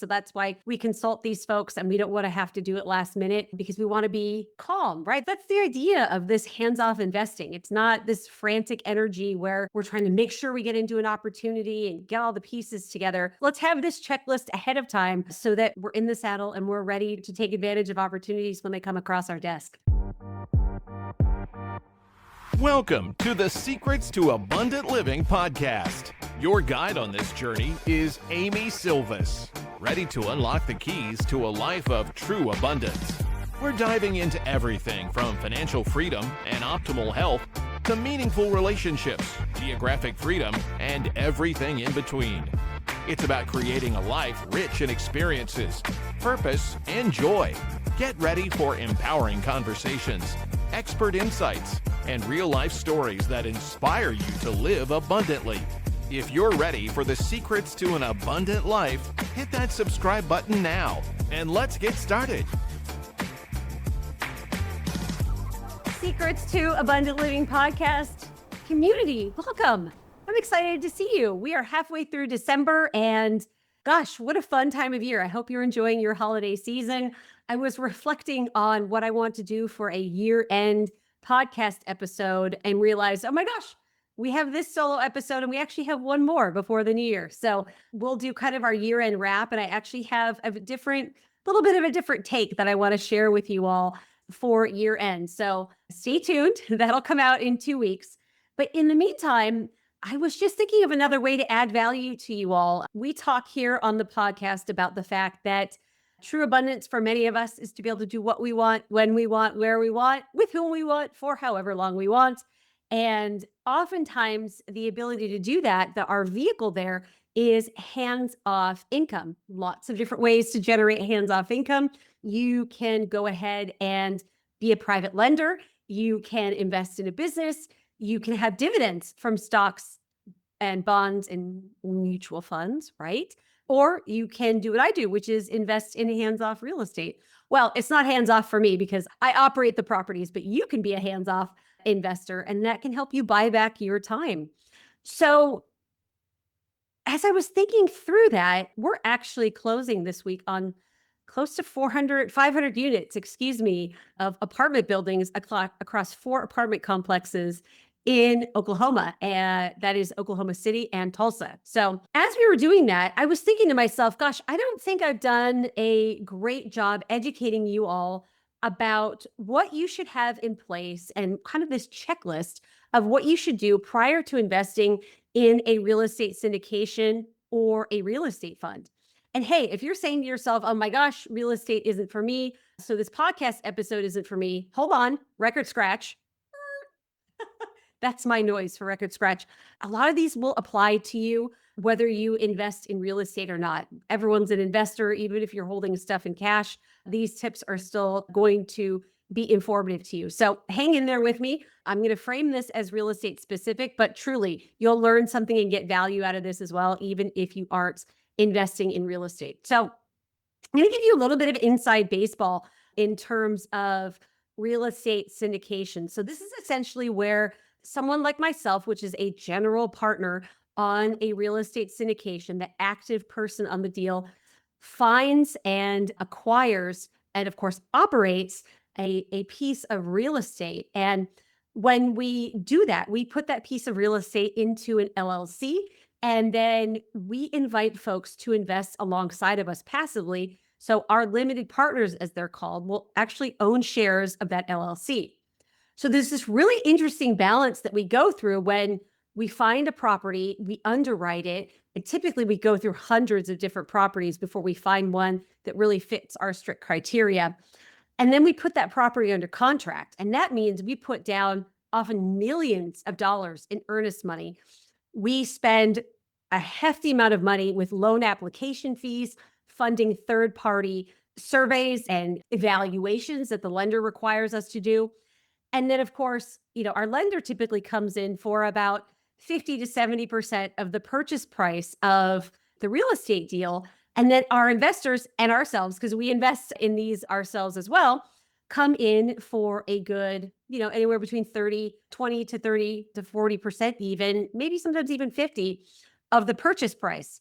So that's why we consult these folks and we don't want to have to do it last minute because we want to be calm, right? That's the idea of this hands-off investing. It's not this frantic energy where we're trying to make sure we get into an opportunity and get all the pieces together. Let's have this checklist ahead of time so that we're in the saddle and we're ready to take advantage of opportunities when they come across our desk. Welcome to the Secrets to Abundant Living podcast. Your guide on this journey is Amy Sylvis, ready to unlock the keys to a life of true abundance. We're diving into everything from financial freedom and optimal health to meaningful relationships, geographic freedom, and everything in between. It's about creating a life rich in experiences, purpose, and joy. Get ready for empowering conversations, expert insights, and real-life stories that inspire you to live abundantly. If you're ready for the secrets to an abundant life, hit that subscribe button now, and let's get started. Secrets to Abundant Living podcast community, welcome. I'm excited to see you. We are halfway through December, and gosh, what a fun time of year. I hope you're enjoying your holiday season. I was reflecting on what I want to do for a year-end podcast episode and realized, oh my gosh, we have this solo episode and we actually have one more before the new year. So we'll do kind of our year-end wrap. And I actually have a little bit of a different take that I want to share with you all for year end. So stay tuned. That'll come out in 2 weeks. But in the meantime, I was just thinking of another way to add value to you all. We talk here on the podcast about the fact that true abundance for many of us is to be able to do what we want, when we want, where we want, with whom we want, for however long we want. And oftentimes the ability to do that, our vehicle there is hands-off income. Lots of different ways to generate hands-off income. You can go ahead and be a private lender. You can invest in a business. You can have dividends from stocks and bonds and mutual funds, right? Or you can do what I do, which is invest in hands-off real estate. Well, it's not hands-off for me because I operate the properties, but you can be a hands-off investor and that can help you buy back your time. So as I was thinking through that, we're actually closing this week on close to 500 units, of apartment buildings across 4 apartment complexes in Oklahoma, and that is Oklahoma City and Tulsa. So as we were doing that, I was thinking to myself, gosh, I don't think I've done a great job educating you all about what you should have in place and kind of this checklist of what you should do prior to investing in a real estate syndication or a real estate fund. And hey, if you're saying to yourself, oh my gosh, real estate isn't for me, so this podcast episode isn't for me, hold on, record scratch. That's my noise for record scratch. A lot of these will apply to you, whether you invest in real estate or not. Everyone's an investor, even if you're holding stuff in cash. These tips are still going to be informative to you. So hang in there with me. I'm going to frame this as real estate specific, but truly you'll learn something and get value out of this as well, even if you aren't investing in real estate. So I'm going to give you a little bit of inside baseball in terms of real estate syndication. So this is essentially where someone like myself, which is a general partner on a real estate syndication, the active person on the deal, finds and acquires and of course operates a piece of real estate. And when we do that, we put that piece of real estate into an LLC, and then we invite folks to invest alongside of us passively. So our limited partners, as they're called, will actually own shares of that LLC. So there's this really interesting balance that we go through when we find a property, we underwrite it, and typically we go through hundreds of different properties before we find one that really fits our strict criteria. And then we put that property under contract. And that means we put down often millions of dollars in earnest money. We spend a hefty amount of money with loan application fees, funding third-party surveys and evaluations that the lender requires us to do. And then, of course, our lender typically comes in for about 50 to 70% of the purchase price of the real estate deal. And then our investors and ourselves, because we invest in these ourselves as well, come in for a good, anywhere between 20 to 30 to 40% even, maybe sometimes even 50 of the purchase price.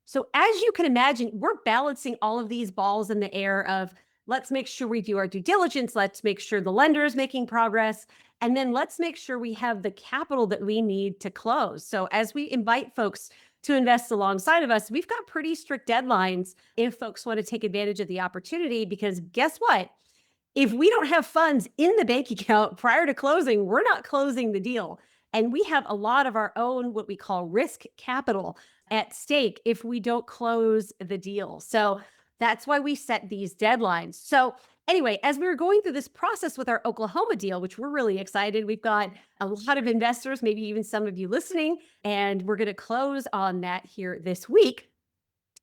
So as you can imagine, we're balancing all of these balls in the air of let's make sure we do our due diligence. Let's make sure the lender is making progress. And then let's make sure we have the capital that we need to close. So as we invite folks to invest alongside of us, we've got pretty strict deadlines if folks want to take advantage of the opportunity, because guess what? If we don't have funds in the bank account prior to closing, we're not closing the deal. And we have a lot of our own, what we call risk capital at stake if we don't close the deal. So that's why we set these deadlines. So anyway, as we were going through this process with our Oklahoma deal, which we're really excited, we've got a lot of investors, maybe even some of you listening, and we're going to close on that here this week.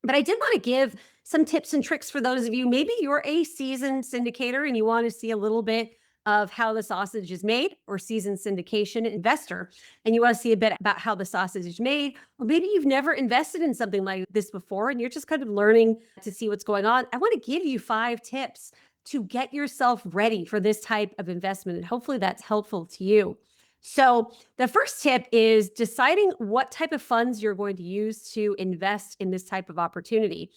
But I did want to give some tips and tricks for those of you. Maybe you're a seasoned syndicator and you want to see a little bit of how the sausage is made, or seasoned syndication investor, and you want to see a bit about how the sausage is made. Or maybe you've never invested in something like this before and you're just kind of learning to see what's going on. I want to give you 5 tips to get yourself ready for this type of investment. And hopefully that's helpful to you. So the first tip is deciding what type of funds you're going to use to invest in this type of opportunity.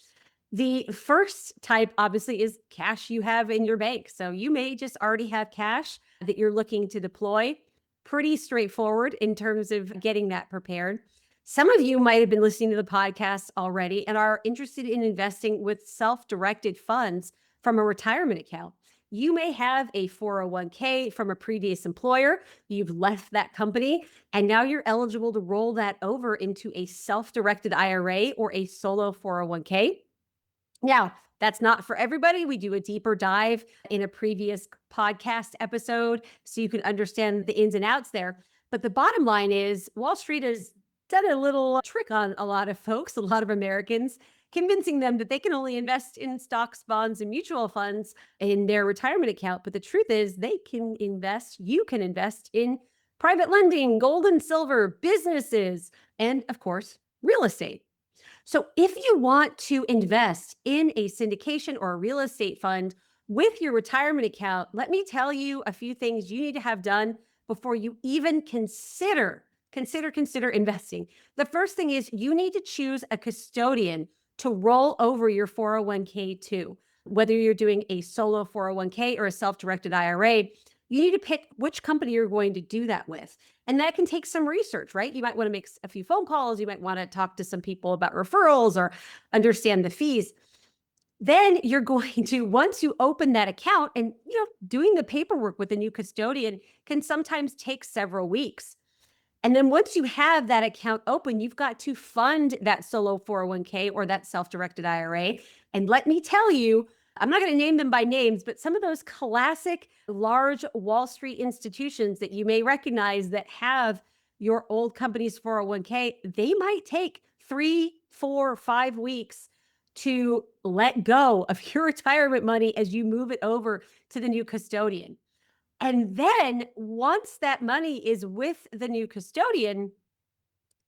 The first type, obviously, is cash you have in your bank. So you may just already have cash that you're looking to deploy. Pretty straightforward in terms of getting that prepared. Some of you might have been listening to the podcast already and are interested in investing with self-directed funds from a retirement account. You may have a 401k from a previous employer. You've left that company, and now you're eligible to roll that over into a self-directed IRA or a solo 401k. Now, that's not for everybody. We do a deeper dive in a previous podcast episode so you can understand the ins and outs there. But the bottom line is Wall Street has done a little trick on a lot of folks, a lot of Americans, convincing them that they can only invest in stocks, bonds, and mutual funds in their retirement account. But the truth is you can invest in private lending, gold and silver, businesses, and of course, real estate. So if you want to invest in a syndication or a real estate fund with your retirement account, let me tell you a few things you need to have done before you even consider investing. The first thing is you need to choose a custodian to roll over your 401k to. Whether you're doing a solo 401k or a self-directed IRA, you need to pick which company you're going to do that with. And that can take some research, right? You might want to make a few phone calls. You might want to talk to some people about referrals or understand the fees. Then you're going to, once you open that account, and doing the paperwork with a new custodian can sometimes take several weeks. And then once you have that account open, you've got to fund that solo 401k or that self-directed IRA. And let me tell you, I'm not going to name them by names, but some of those classic large Wall Street institutions that you may recognize that have your old company's 401k, they might take 3, 4, 5 weeks to let go of your retirement money as you move it over to the new custodian. And then once that money is with the new custodian,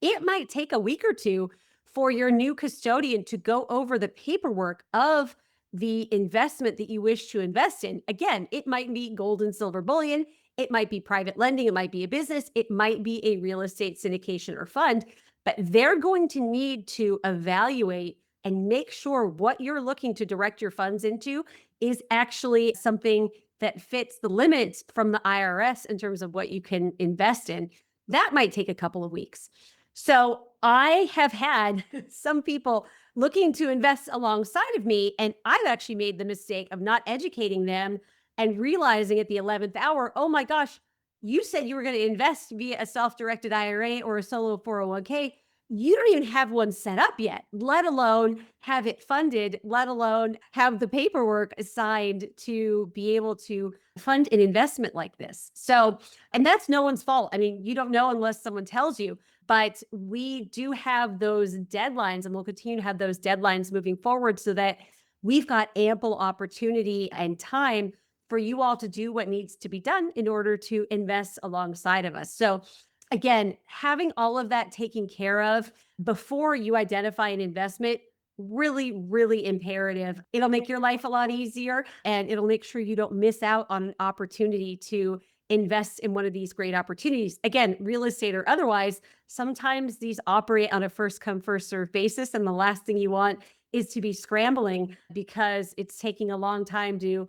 it might take a week or two for your new custodian to go over the paperwork of the investment that you wish to invest in. Again, it might be gold and silver bullion. It might be private lending. It might be a business. It might be a real estate syndication or fund, but they're going to need to evaluate and make sure what you're looking to direct your funds into is actually something that fits the limits from the IRS in terms of what you can invest in. That might take a couple of weeks. So I have had some people looking to invest alongside of me, and I've actually made the mistake of not educating them and realizing at the 11th hour, oh my gosh, you said you were going to invest via a self-directed IRA or a solo 401k. You don't even have one set up yet, let alone have it funded, let alone have the paperwork assigned to be able to fund an investment like this. So, and that's no one's fault. I mean, you don't know unless someone tells you, but we do have those deadlines, and we'll continue to have those deadlines moving forward so that we've got ample opportunity and time for you all to do what needs to be done in order to invest alongside of us. So again, having all of that taken care of before you identify an investment, really, really imperative. It'll make your life a lot easier, and it'll make sure you don't miss out on an opportunity to invest in one of these great opportunities. Again, real estate or otherwise, sometimes these operate on a first come, first serve basis. And the last thing you want is to be scrambling because it's taking a long time to,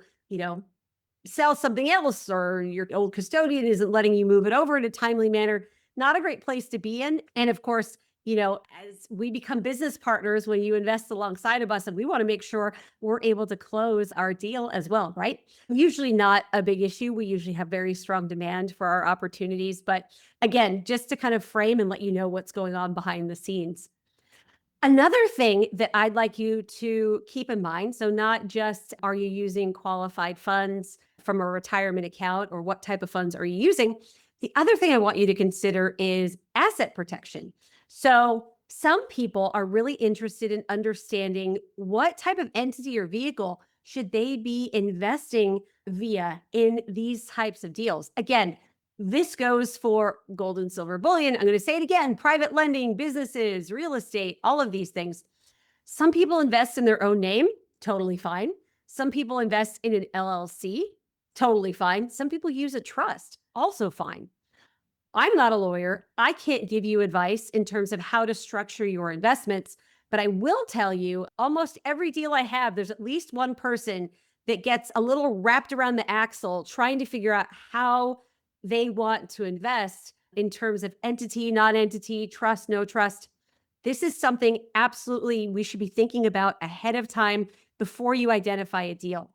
sell something else, or your old custodian isn't letting you move it over in a timely manner. Not a great place to be in. And of course, as we become business partners, when you invest alongside of us, and we want to make sure we're able to close our deal as well, right? Usually not a big issue. We usually have very strong demand for our opportunities. But again, just to kind of frame and let you know what's going on behind the scenes. Another thing that I'd like you to keep in mind, so not just are you using qualified funds from a retirement account, or what type of funds are you using? The other thing I want you to consider is asset protection. So some people are really interested in understanding what type of entity or vehicle should they be investing via in these types of deals. Again, this goes for gold and silver bullion. I'm going to say it again: private lending, businesses, real estate, all of these things. Some people invest in their own name, totally fine. Some people invest in an LLC, totally fine. Some people use a trust, also fine. I'm not a lawyer. I can't give you advice in terms of how to structure your investments, but I will tell you almost every deal I have, there's at least one person that gets a little wrapped around the axle trying to figure out how they want to invest in terms of entity, non-entity, trust, no trust. This is something absolutely we should be thinking about ahead of time before you identify a deal.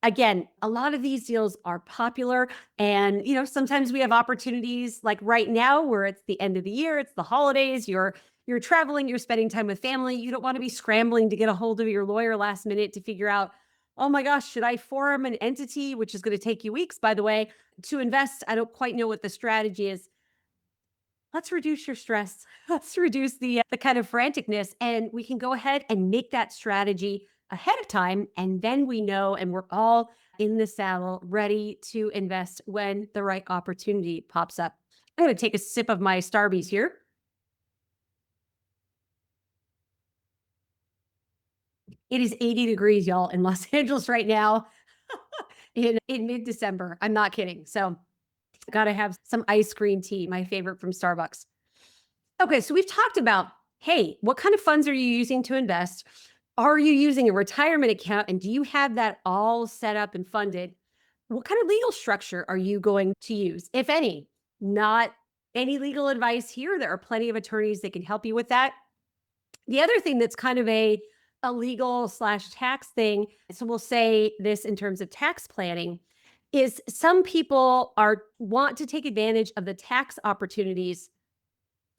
Again, a lot of these deals are popular, and sometimes we have opportunities like right now where it's the end of the year, it's the holidays, you're traveling, you're spending time with family. You don't want to be scrambling to get a hold of your lawyer last minute to figure out, oh my gosh, should I form an entity, which is going to take you weeks, by the way, to invest? I don't quite know what the strategy is. Let's reduce your stress. Let's reduce the kind of franticness, and we can go ahead and make that strategy ahead of time. And then we know, and we're all in the saddle, ready to invest when the right opportunity pops up. I'm going to take a sip of my Starbies here. It is 80 degrees, y'all, in Los Angeles right now in mid-December. I'm not kidding. So got to have some ice cream tea, my favorite from Starbucks. Okay, so we've talked about, hey, what kind of funds are you using to invest? Are you using a retirement account, and do you have that all set up and funded? What kind of legal structure are you going to use, if any? Not any legal advice here. There are plenty of attorneys that can help you with that. The other thing that's kind of a legal / tax thing, so we'll say this in terms of tax planning, is some people want to take advantage of the tax opportunities,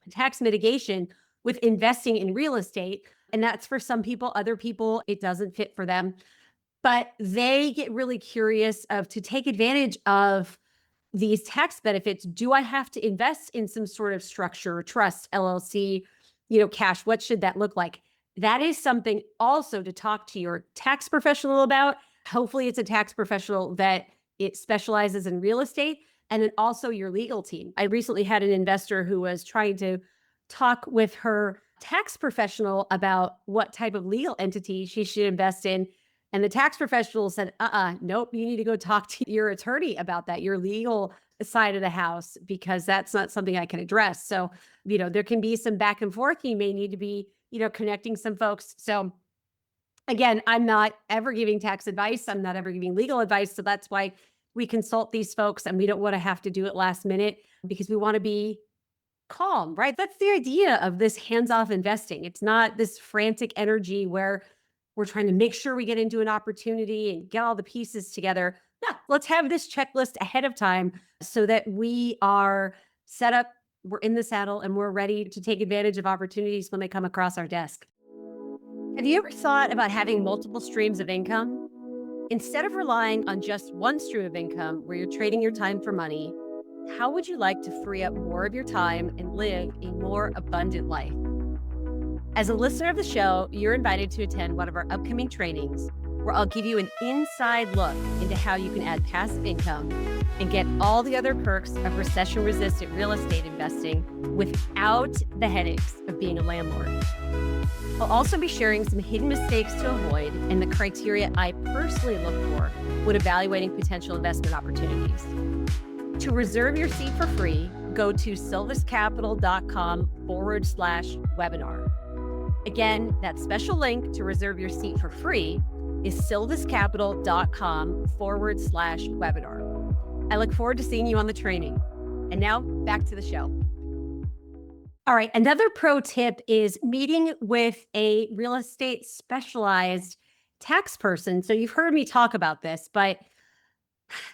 tax mitigation with investing in real estate. And that's for some people. Other people, it doesn't fit for them. But they get really curious to take advantage of these tax benefits. Do I have to invest in some sort of structure, trust, LLC, cash? What should that look like? That is something also to talk to your tax professional about. Hopefully it's a tax professional that it specializes in real estate, and then also your legal team. I recently had an investor who was trying to talk with her tax professional about what type of legal entity she should invest in. And the tax professional said, nope, you need to go talk to your attorney about that, your legal side of the house, because that's not something I can address. So, there can be some back and forth. You may need to be, connecting some folks. So again, I'm not ever giving tax advice. I'm not ever giving legal advice. So that's why we consult these folks, and we don't want to have to do it last minute because we want to be calm, right? That's the idea of this hands-off investing. It's not this frantic energy where we're trying to make sure we get into an opportunity and get all the pieces together. No, let's have this checklist ahead of time so that we are set up, we're in the saddle, and we're ready to take advantage of opportunities when they come across our desk. Have you ever thought about having multiple streams of income? Instead of relying on just one stream of income where you're trading your time for money, how would you like to free up more of your time and live a more abundant life? As a listener of the show, you're invited to attend one of our upcoming trainings where I'll give you an inside look into how you can add passive income and get all the other perks of recession-resistant real estate investing without the headaches of being a landlord. I'll also be sharing some hidden mistakes to avoid and the criteria I personally look for when evaluating potential investment opportunities. To reserve your seat for free, go to sylviscapital.com/webinar. Again, that special link to reserve your seat for free is sylviscapital.com/webinar. I look forward to seeing you on the training. And now back to the show. All right. Another pro tip is meeting with a real estate specialized tax person. So you've heard me talk about this, but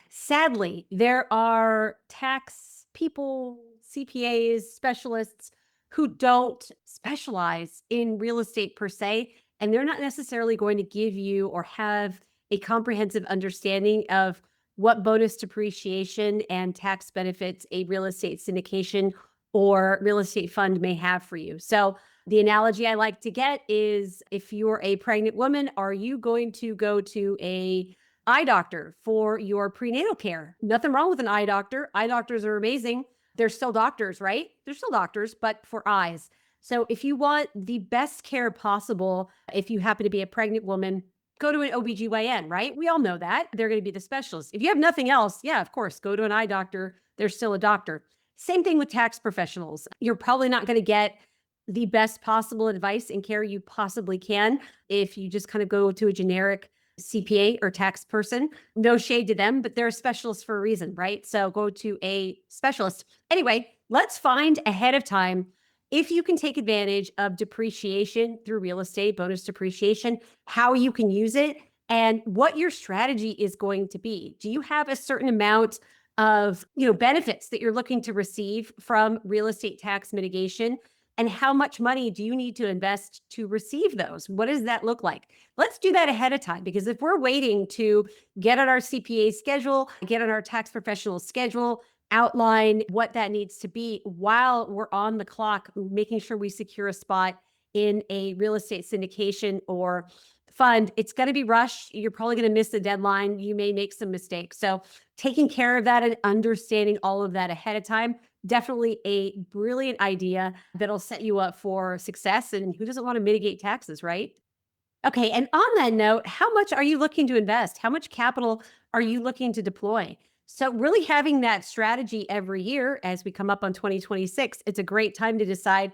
sadly, there are tax people, CPAs, specialists who don't specialize in real estate per se, and they're not necessarily going to give you or have a comprehensive understanding of what bonus depreciation and tax benefits a real estate syndication or real estate fund may have for you. So the analogy I like to get is, if you're a pregnant woman, are you going to go to a eye doctor for your prenatal care? Nothing wrong with an eye doctor. Eye doctors are amazing. They're still doctors, right? They're still doctors, but for eyes. So if you want the best care possible, if you happen to be a pregnant woman, go to an OBGYN, right? We all know that. They're going to be the specialist. If you have nothing else, yeah, of course, go to an eye doctor. They're still a doctor. Same thing with tax professionals. You're probably not going to get the best possible advice and care you possibly can if you just kind of go to a generic CPA or tax person. No shade to them, but they're a specialist for a reason, right? So go to a specialist. Anyway, let's find ahead of time if you can take advantage of depreciation through real estate, bonus depreciation, how you can use it, and what your strategy is going to be. Do you have a certain amount of benefits that you're looking to receive from real estate tax mitigation? And how much money do you need to invest to receive those? What does that look like? Let's do that ahead of time, because if we're waiting to get on our CPA schedule, get on our tax professional schedule, outline what that needs to be while we're on the clock, making sure we secure a spot in a real estate syndication or fund, it's going to be rushed. You're probably going to miss the deadline. You may make some mistakes. So taking care of that and understanding all of that ahead of time, definitely a brilliant idea that'll set you up for success. And who doesn't want to mitigate taxes, right? Okay. And on that note, how much are you looking to invest? How much capital are you looking to deploy? So really having that strategy every year as we come up on 2026, it's a great time to decide,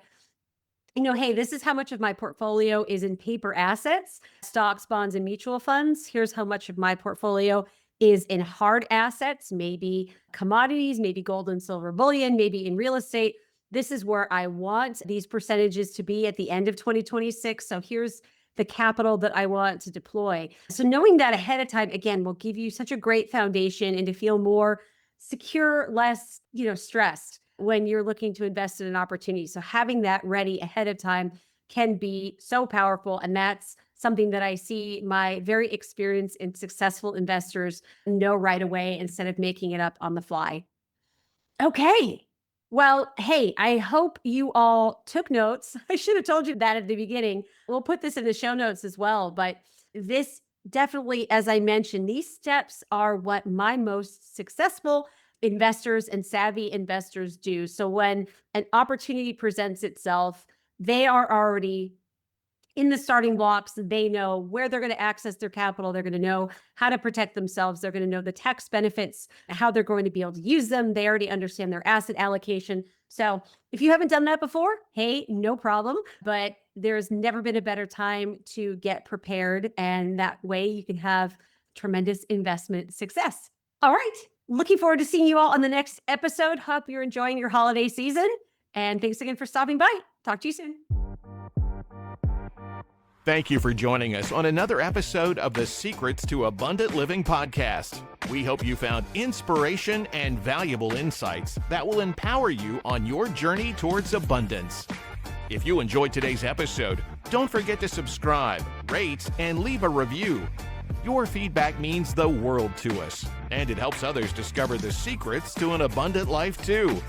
hey, this is how much of my portfolio is in paper assets, stocks, bonds, and mutual funds. Here's how much of my portfolio is in hard assets, maybe commodities, maybe gold and silver bullion, maybe in real estate. This is where I want these percentages to be at the end of 2026. So here's the capital that I want to deploy. So knowing that ahead of time, again, will give you such a great foundation and to feel more secure, less, stressed when you're looking to invest in an opportunity. So having that ready ahead of time can be so powerful. And that's something that I see my very experienced and successful investors know right away instead of making it up on the fly. Okay. Well, hey, I hope you all took notes. I should have told you that at the beginning. We'll put this in the show notes as well. But this definitely, as I mentioned, these steps are what my most successful investors and savvy investors do. So when an opportunity presents itself, they are already in the starting blocks. They know where they're going to access their capital. They're going to know how to protect themselves. They're going to know the tax benefits, how they're going to be able to use them. They already understand their asset allocation. So if you haven't done that before, hey, no problem. But there's never been a better time to get prepared. And that way you can have tremendous investment success. All right. Looking forward to seeing you all on the next episode. Hope you're enjoying your holiday season. And thanks again for stopping by. Talk to you soon. Thank you for joining us on another episode of the Secrets to Abundant Living podcast. We hope you found inspiration and valuable insights that will empower you on your journey towards abundance. If you enjoyed today's episode, don't forget to subscribe, rate, and leave a review. Your feedback means the world to us, and it helps others discover the secrets to an abundant life too.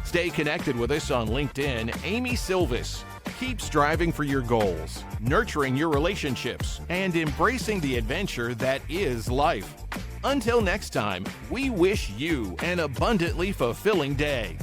Stay connected with us on LinkedIn, Amy Sylvis. Keep striving for your goals, nurturing your relationships, and embracing the adventure that is life. Until next time, we wish you an abundantly fulfilling day.